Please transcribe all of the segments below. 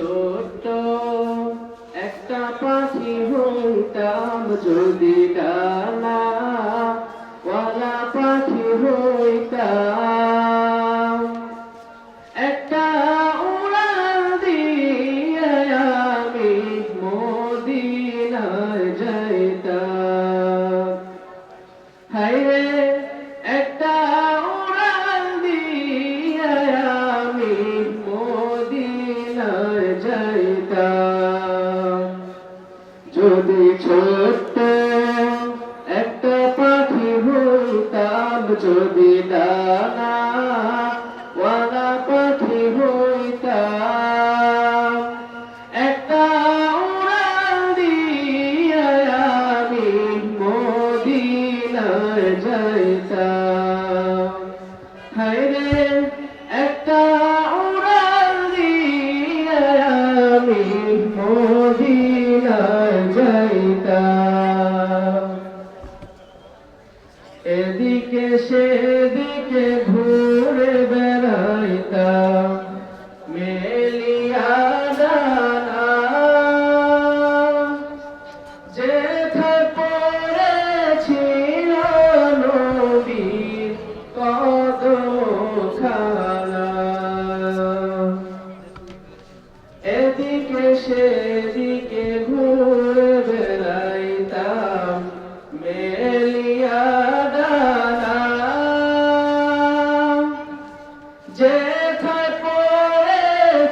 ছোট্ট একটা পাখি হইতাম, যদি ডানা ওয়ালা পাখি হইতাম, একটা উড়াল দিয়ে আমি মদিনায় যাইতাম। হায়রে একটা উড়াল দিয়ে আমি মদিনায় যাইতাম। যদি ছোট্ট একটা পাখি হইতাম, যদি ডানা ওয়ালা পাখি হইতাম, একটা উড়াল দিয়ে আমি মদিনায় যাইতাম। হায়রে একটা উড়াল দিয়ে আমি মদিনায় যাইতাম। এদিকে সেদিকে ঘুরে বেড়াইতাম, মেলিয়া ডানা যেথায় পড়েছিল নবীর কদমখানা। এদিকে সেদিকে ঘুরে বেড়াইতাম, মেলিয়া ডানা যেথায় পড়েছিল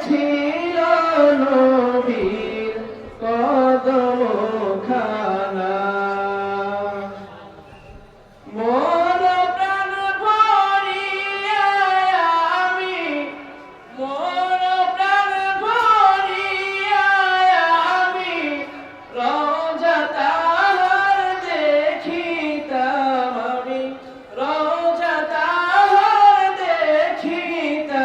নবীর কদমখানা। মন প্রাণ ভরিয়া আমি, মন প্রাণ ভরিয়া আমি রওজা তাহার দেখিতাম, আমি রওজা তাহার দেখিতাম।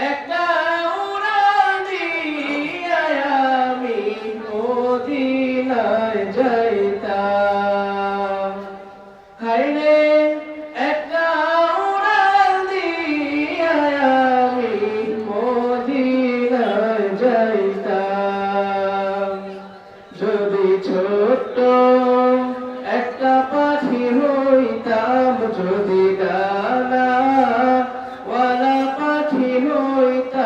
একটা উড়াল দিয়া আমি মদিনায় যাইতাম। হায়রে একটা উড়াল দিয়া আমি মদিনায় যাইতাম। যদি ছোট্ট একটা পাখি হইতাম, যদি ডানা ওয়ালা পাখি হইতাম,